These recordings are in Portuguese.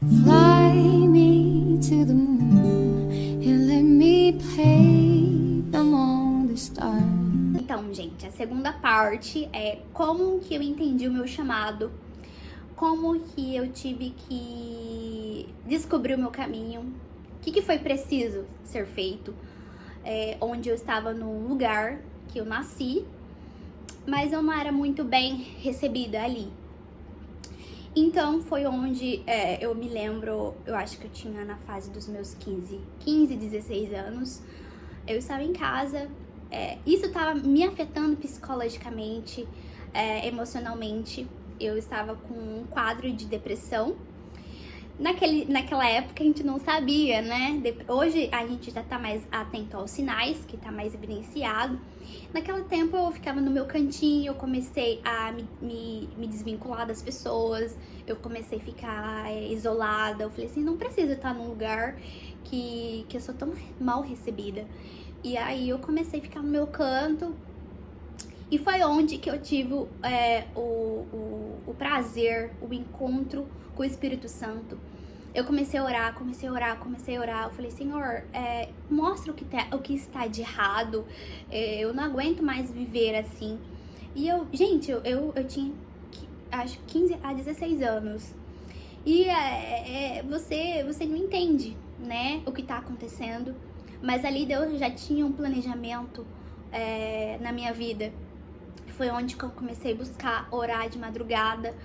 Fly me to the moon and let me play among the stars. Então, gente, a segunda parte é como que eu entendi o meu chamado, como que eu tive que descobrir o meu caminho, o que foi preciso ser feito, onde eu estava num lugar que eu nasci, mas eu não era muito bem recebida ali. Então foi onde eu me lembro, eu acho que eu tinha na fase dos meus 15, 16 anos, eu estava em casa, isso estava me afetando psicologicamente, emocionalmente, eu estava com um quadro de depressão. Naquela época a gente não sabia, né? Hoje a gente já tá mais atento aos sinais, que tá mais evidenciado. Naquele tempo eu ficava no meu cantinho, eu comecei a me desvincular das pessoas, eu comecei a ficar isolada. Eu falei assim, não preciso estar num lugar que eu sou tão mal recebida. E aí eu comecei a ficar no meu canto. E foi onde que eu tive o prazer, o encontro com o Espírito Santo. Eu comecei a orar. Eu falei, Senhor, mostra o que está de errado. Eu não aguento mais viver assim. E eu tinha, acho, 15 a 16 anos. E você não entende, né, o que está acontecendo. Mas ali Deus já tinha um planejamento na minha vida. Foi onde que eu comecei a buscar orar de madrugada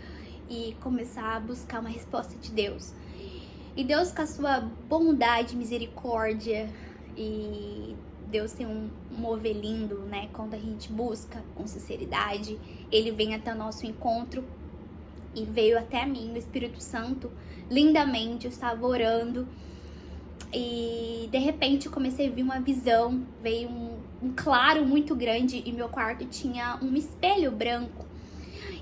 e começar a buscar uma resposta de Deus. E Deus, com a sua bondade, misericórdia, e Deus tem um mover lindo, né? Quando a gente busca com sinceridade, Ele vem até o nosso encontro. E veio até mim, o Espírito Santo, lindamente. Eu estava orando e de repente eu comecei a ver uma visão, veio um claro muito grande e meu quarto tinha um espelho branco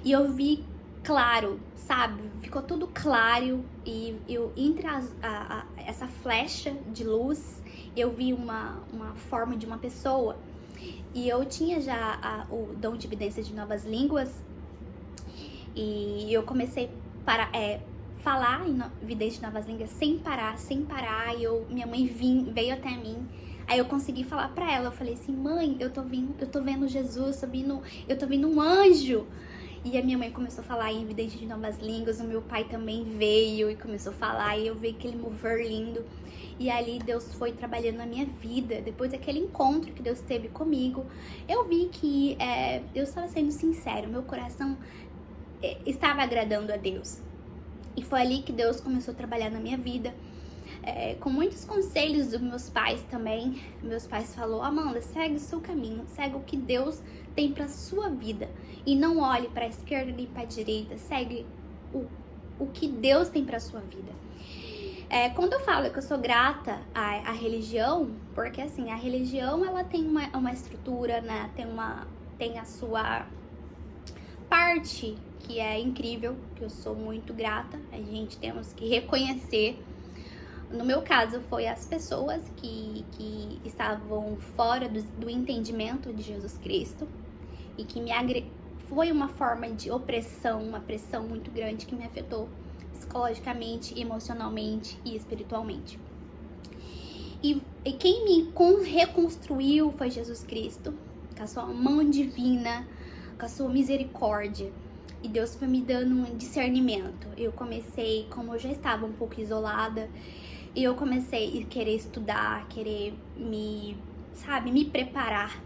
e eu vi claro, sabe? Ficou tudo claro e eu entre essa flecha de luz eu vi uma forma de uma pessoa e eu tinha já o dom de evidência de novas línguas e eu comecei para falar em evidência de novas línguas sem parar, e minha mãe veio até mim. Aí eu consegui falar pra ela, eu falei assim, mãe, eu tô vendo Jesus, eu tô vendo um anjo. E a minha mãe começou a falar em evidência de novas línguas, o meu pai também veio e começou a falar, e eu vi aquele mover lindo. E ali Deus foi trabalhando na minha vida, depois daquele encontro que Deus teve comigo, eu vi que Deus estava sendo sincero, meu coração estava agradando a Deus. E foi ali que Deus começou a trabalhar na minha vida, com muitos conselhos dos meus pais também. Meus pais falaram, Amanda, segue o seu caminho, segue o que Deus tem para sua vida. E não olhe para a esquerda nem para a direita, segue o que Deus tem para sua vida. Quando eu falo que eu sou grata à religião, porque assim, a religião ela tem uma estrutura, né? Tem a sua parte que é incrível, que eu sou muito grata, a gente temos que reconhecer. No meu caso, foi as pessoas que estavam fora do entendimento de Jesus Cristo e que foi uma forma de opressão, uma pressão muito grande que me afetou psicologicamente, emocionalmente e espiritualmente. E quem me reconstruiu foi Jesus Cristo, com a sua mão divina, com a sua misericórdia. E Deus foi me dando um discernimento. Eu comecei, como eu já estava um pouco isolada, e eu comecei a querer estudar, querer me preparar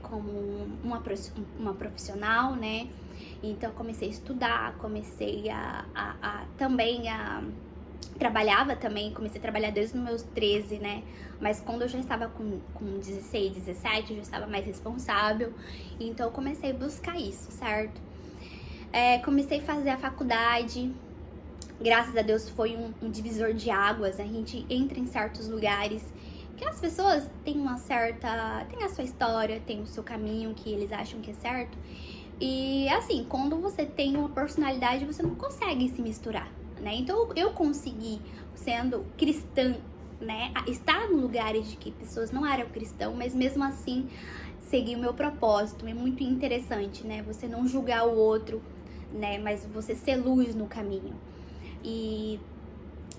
como uma profissional, né? Então eu comecei a estudar, comecei também a trabalhava também, comecei a trabalhar desde os meus 13, né? Mas quando eu já estava com 16, 17, eu já estava mais responsável. Então eu comecei a buscar isso, certo? Comecei a fazer a faculdade. Graças a Deus foi um divisor de águas. A gente entra em certos lugares que as pessoas têm tem a sua história, tem o seu caminho que eles acham que é certo. E assim, quando você tem uma personalidade, você não consegue se misturar, né? Então eu consegui, sendo cristã, né, estar em lugares de que pessoas não eram cristãs, mas mesmo assim seguir o meu propósito. É muito interessante, né? Você não julgar o outro, né? Mas você ser luz no caminho. E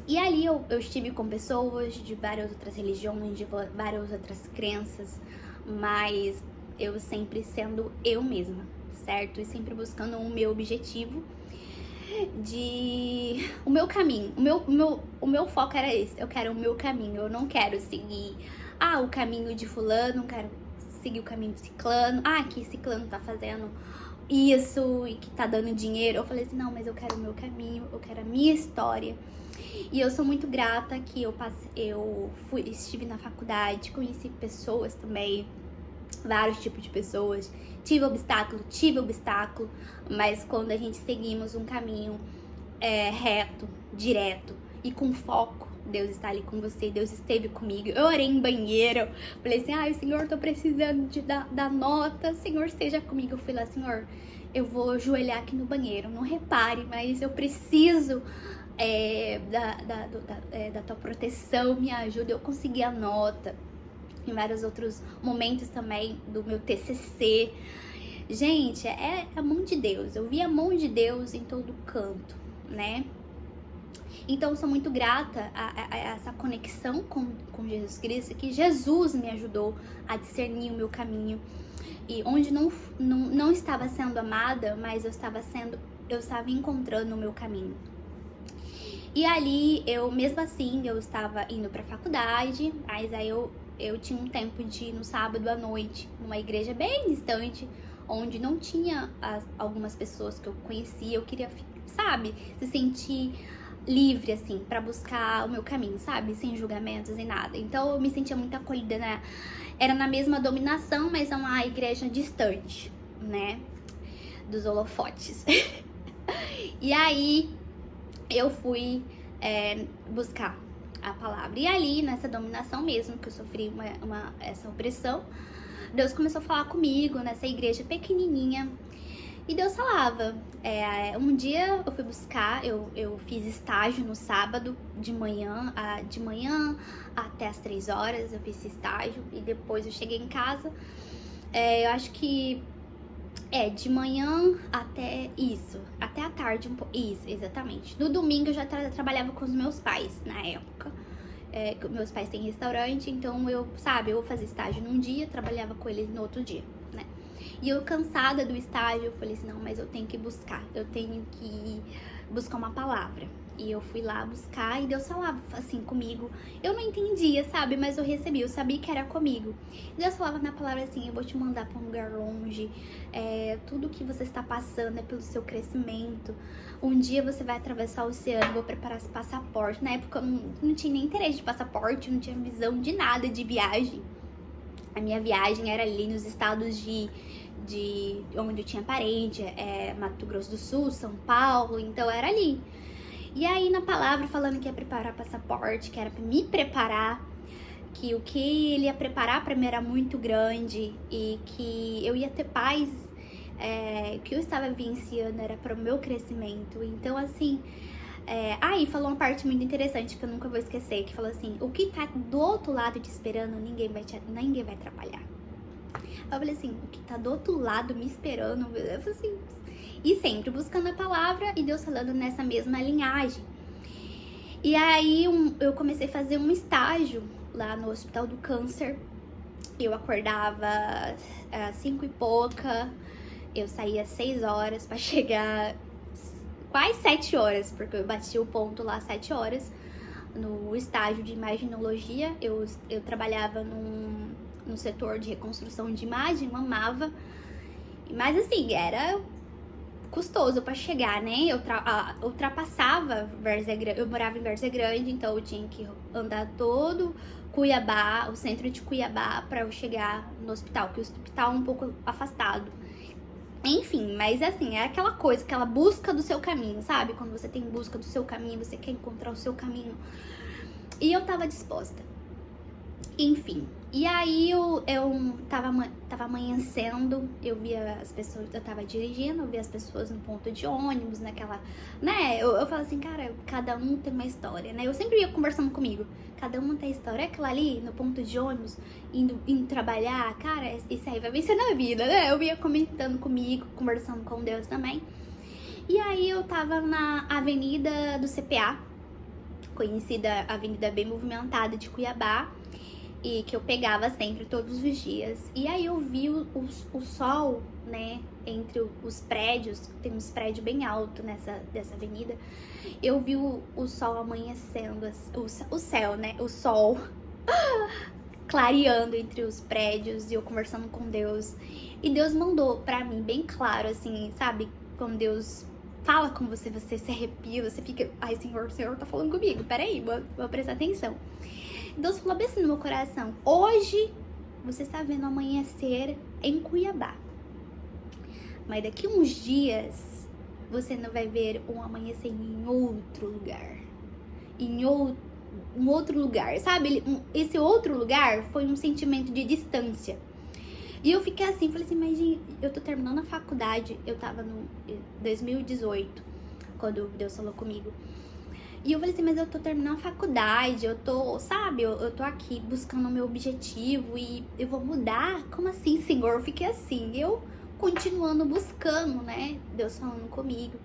E ali eu estive com pessoas de várias outras religiões, de várias outras crenças, mas eu sempre sendo eu mesma, certo? E sempre buscando o meu objetivo, o meu caminho. O meu foco era esse, eu quero o meu caminho, eu não quero seguir o caminho de fulano, não quero seguir o caminho de ciclano, que ciclano tá fazendo isso e que tá dando dinheiro. Eu falei assim, não, mas eu quero o meu caminho, eu quero a minha história. E eu sou muito grata que estive na faculdade, conheci pessoas também, vários tipos de pessoas, tive obstáculo, mas quando a gente seguimos um caminho reto, direto e com foco, Deus está ali com você, Deus esteve comigo. Eu orei em banheiro, falei assim, Senhor, tô precisando dar nota, Senhor, esteja comigo. Eu fui lá, Senhor, eu vou ajoelhar aqui no banheiro, não repare, mas eu preciso da tua proteção, me ajuda. Eu consegui a nota, em vários outros momentos também do meu TCC. Gente, é a mão de Deus, eu vi a mão de Deus em todo canto, né? Então eu sou muito grata a essa conexão com Jesus Cristo, que Jesus me ajudou a discernir o meu caminho. E onde não estava sendo amada, mas eu estava encontrando o meu caminho. E ali, mesmo assim, eu estava indo pra faculdade, mas aí eu tinha um tempo de ir no sábado à noite, numa igreja bem distante, onde não tinha algumas pessoas que eu conhecia. Eu queria, sabe, se sentir livre, assim, pra buscar o meu caminho, sabe, sem julgamentos e nada. Então eu me sentia muito acolhida, né? Era na mesma dominação, mas é uma igreja distante, né, dos holofotes. E aí eu fui buscar a palavra. E ali, nessa dominação mesmo, que eu sofri essa opressão, Deus começou a falar comigo nessa igreja pequenininha. E Deus falava. Um dia eu fui buscar, eu fiz estágio no sábado, de manhã até as 3 horas, eu fiz esse estágio. E depois eu cheguei em casa, eu acho que de manhã até a tarde um pouco. Isso, exatamente. No domingo eu já trabalhava com os meus pais, na época. Meus pais têm restaurante, então eu vou fazer estágio num dia, trabalhava com eles no outro dia, né? E eu cansada do estágio, eu falei assim, não, mas eu tenho que buscar uma palavra. E eu fui lá buscar e Deus falava assim comigo. Eu não entendia, sabe? Mas eu recebi, eu sabia que era comigo. E Deus falava na palavra assim, eu vou te mandar pra um lugar longe. Tudo que você está passando é pelo seu crescimento. Um dia você vai atravessar o oceano, vou preparar esse passaporte. Na época eu não tinha nem interesse de passaporte, não tinha visão de nada de viagem. A minha viagem era ali nos estados de onde eu tinha parente, Mato Grosso do Sul, São Paulo, então era ali. E aí na palavra falando que ia preparar passaporte, que era pra me preparar, que o que ele ia preparar pra mim era muito grande e que eu ia ter paz, o que eu estava vivenciando era para o meu crescimento. Então assim, aí falou uma parte muito interessante que eu nunca vou esquecer, que falou assim, o que tá do outro lado te esperando, ninguém vai atrapalhar. Eu falei assim, o que tá do outro lado me esperando, eu falei assim, e sempre buscando a palavra e Deus falando nessa mesma linhagem. E aí eu comecei a fazer um estágio lá no Hospital do Câncer. Eu acordava às 5 e pouca, eu saía às 6 horas pra chegar quase 7 horas, porque eu bati o ponto lá às 7 horas no estágio de imaginologia. Eu trabalhava no setor de reconstrução de imagem, eu amava, mas assim, era custoso pra chegar, né? Eu ultrapassava Várzea Grande, eu morava em Várzea Grande, então eu tinha que andar todo Cuiabá, o centro de Cuiabá, pra eu chegar no hospital, que o hospital é um pouco afastado. Enfim, mas assim, é aquela coisa, aquela busca do seu caminho, sabe? Quando você tem busca do seu caminho, você quer encontrar o seu caminho. E eu tava disposta. Enfim, e aí eu tava amanhecendo, eu via as pessoas, eu tava dirigindo, eu via as pessoas no ponto de ônibus, naquela, né, eu falo assim, cara, cada um tem uma história, né, eu sempre ia conversando comigo, cada um tem história, aquela ali no ponto de ônibus, indo trabalhar, cara, isso aí vai vencer na vida, né, eu ia comentando comigo, conversando com Deus também. E aí eu tava na avenida do CPA, conhecida avenida bem movimentada de Cuiabá, e que eu pegava sempre, todos os dias. E aí eu vi o sol, né, entre os prédios, tem uns prédios bem altos dessa avenida. Eu vi o sol amanhecendo, o céu, né, o sol clareando entre os prédios, e eu conversando com Deus. E Deus mandou pra mim bem claro, assim, sabe? Quando Deus fala com você, você se arrepia, você fica, ai, Senhor, o Senhor tá falando comigo, peraí, vou prestar atenção. Deus falou bem assim no meu coração: hoje você está vendo amanhecer em Cuiabá, mas daqui uns dias você não vai ver um amanhecer em outro lugar, em um outro lugar, sabe? Esse outro lugar foi um sentimento de distância. E eu fiquei assim, falei assim, mas gente, eu tô terminando a faculdade, eu tava no 2018, quando Deus falou comigo. E eu falei assim, mas eu tô terminando a faculdade, eu tô, sabe, eu tô aqui buscando o meu objetivo e eu vou mudar? Como assim, Senhor? Eu fiquei assim, eu continuando buscando, né? Deus falando comigo.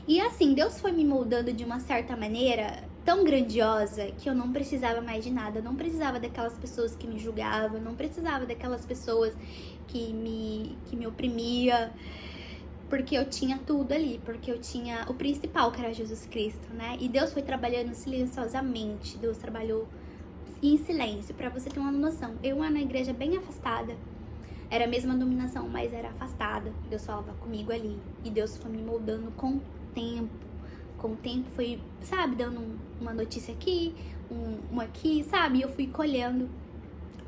E assim, Deus foi me moldando de uma certa maneira tão grandiosa que eu não precisava mais de nada. Eu não precisava daquelas pessoas que me julgavam, eu não precisava daquelas pessoas que me oprimia, porque eu tinha tudo ali, porque eu tinha o principal, que era Jesus Cristo, né? E Deus foi trabalhando silenciosamente, Deus trabalhou em silêncio, pra você ter uma noção. Eu era na igreja bem afastada, era a mesma dominação, mas era afastada. Deus falava comigo ali, e Deus foi me moldando com o tempo. Com o tempo foi, sabe, dando uma notícia aqui, uma aqui, sabe? E eu fui colhendo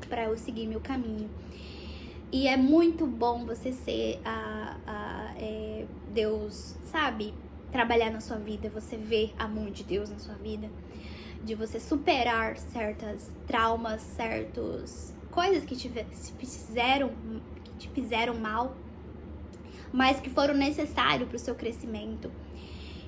pra eu seguir meu caminho. E é muito bom você ser Deus, sabe? Trabalhar na sua vida, você ver a mão de Deus na sua vida, de você superar certas traumas, certas coisas que te fizeram mal, mas que foram necessários para o seu crescimento.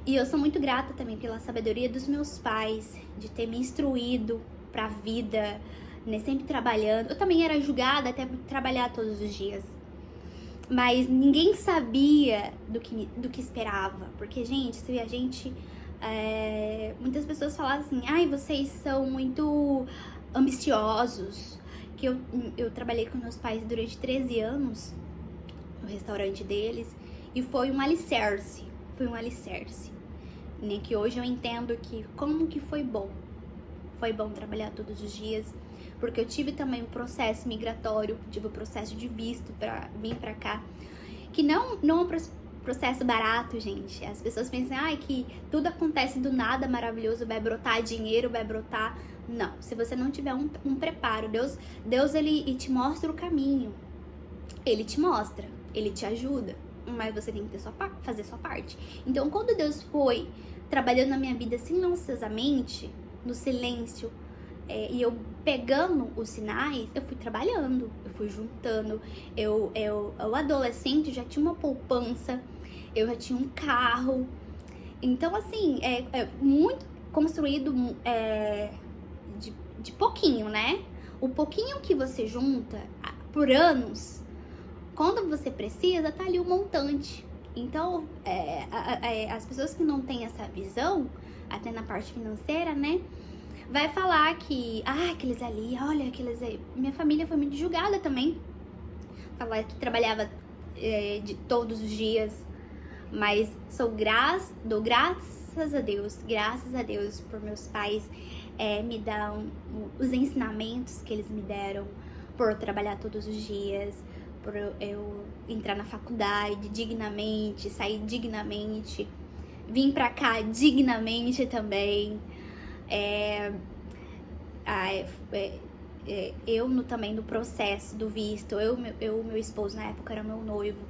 E eu sou muito grata também pela sabedoria dos meus pais, de ter me instruído pra vida, né, sempre trabalhando. Eu também era julgada até por trabalhar todos os dias, mas ninguém sabia do que esperava, porque, gente, se a gente muitas pessoas falavam assim, ai, vocês são muito ambiciosos, que eu trabalhei com meus pais durante 13 anos no restaurante deles, e foi um alicerce, né, que hoje eu entendo que como que foi bom trabalhar todos os dias, porque eu tive também um processo migratório, tive o processo de visto para vir para cá, que não é um processo barato, gente. As pessoas pensam, que tudo acontece do nada, maravilhoso, vai brotar dinheiro, vai brotar. Não, se você não tiver um preparo, Deus ele te mostra o caminho, ele te mostra, ele te ajuda, mas você tem que fazer sua parte. Então, quando Deus foi trabalhando na minha vida silenciosamente, no silêncio, e eu pegando os sinais, eu fui trabalhando, eu fui juntando. Eu adolescente, já tinha uma poupança, eu já tinha um carro. Então, assim, é muito construído de pouquinho, né? O pouquinho que você junta por anos, quando você precisa, tá ali o montante. Então, as pessoas que não têm essa visão, até na parte financeira, né, vai falar que, aqueles ali, olha, aqueles aí. Minha família foi muito julgada também. Falar que trabalhava de todos os dias, mas dou graças a Deus por meus pais me dar os ensinamentos que eles me deram, por trabalhar todos os dias, por eu entrar na faculdade dignamente, sair dignamente, vim pra cá dignamente também. Também no processo do visto, meu esposo na época era meu noivo,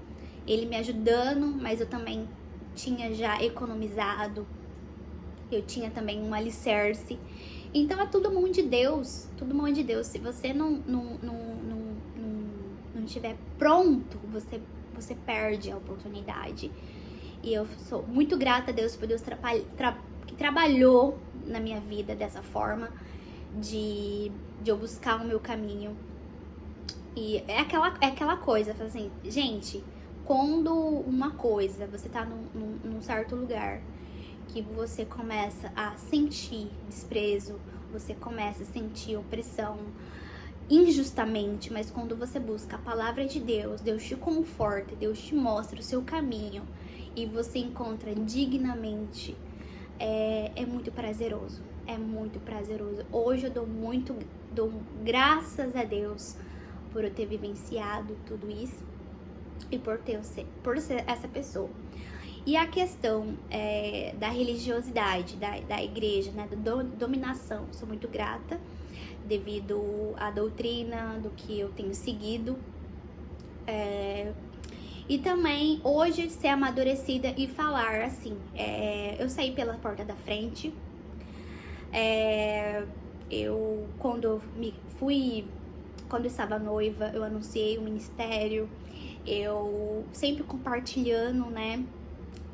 ele me ajudando, mas eu também tinha já economizado, eu tinha também um alicerce. Então é tudo mão de Deus, Se você não estiver pronto, você perde a oportunidade. E eu sou muito grata a Deus por Deus que trabalhou na minha vida dessa forma, de eu buscar o meu caminho. E é aquela coisa, assim, gente, quando uma coisa, você tá num certo lugar que você começa a sentir desprezo, você começa a sentir opressão injustamente, mas quando você busca a palavra de Deus, Deus te conforta, Deus te mostra o seu caminho e você encontra dignamente, é muito prazeroso, é muito prazeroso. Hoje eu dou graças a Deus por eu ter vivenciado tudo isso e por ser essa pessoa. E a questão da religiosidade, da igreja, né, da dominação, sou muito grata devido à doutrina do que eu tenho seguido. E também hoje ser amadurecida e falar assim, eu saí pela porta da frente, quando eu estava noiva, eu anunciei o ministério, eu sempre compartilhando, né,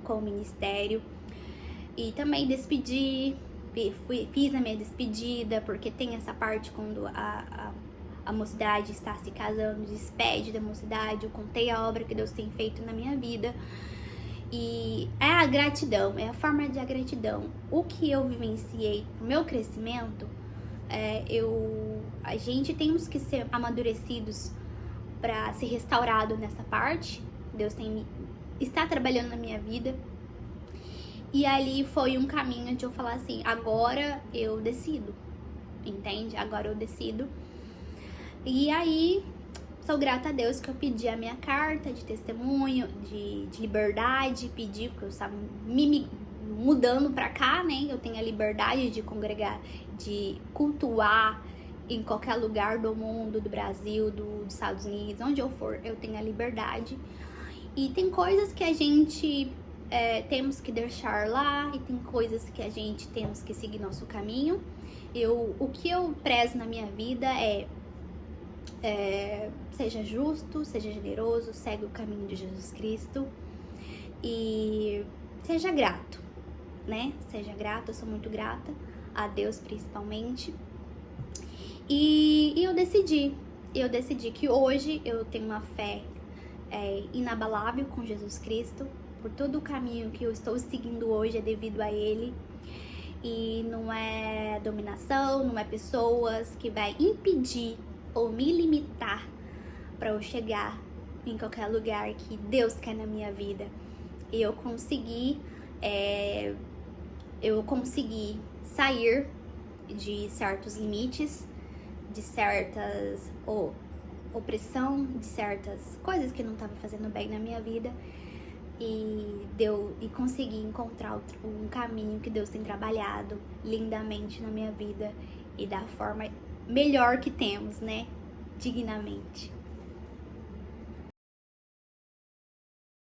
com o ministério, e também fiz a minha despedida, porque tem essa parte quando a mocidade está se casando, despede da mocidade, eu contei a obra que Deus tem feito na minha vida, e é a gratidão, é a forma de gratidão. O que eu vivenciei pro meu crescimento, a gente temos que ser amadurecidos para ser restaurado nessa parte. Deus está trabalhando na minha vida. E ali foi um caminho de eu falar assim, agora eu decido, entende? Agora eu decido. E aí, sou grata a Deus que eu pedi a minha carta de testemunho, de liberdade, pedi, porque eu estava me mudando pra cá, né? Eu tenho a liberdade de congregar, de cultuar em qualquer lugar do mundo, do Brasil, dos Estados Unidos, onde eu for, eu tenho a liberdade. E tem coisas que a gente temos que deixar lá, e tem coisas que a gente temos que seguir nosso caminho. O que eu prezo na minha vida seja justo, seja generoso, segue o caminho de Jesus Cristo e seja grato, né? Seja grato, eu sou muito grata a Deus principalmente. E eu decidi que hoje eu tenho uma fé inabalável com Jesus Cristo, por todo o caminho que eu estou seguindo hoje é devido a Ele. E não é dominação, não é pessoas que vai impedir ou me limitar para eu chegar em qualquer lugar que Deus quer na minha vida. E eu consegui sair de certos limites, de certas opressão, de certas coisas que não estavam fazendo bem na minha vida. E consegui encontrar um caminho que Deus tem trabalhado lindamente na minha vida e da forma melhor que temos, né? Dignamente.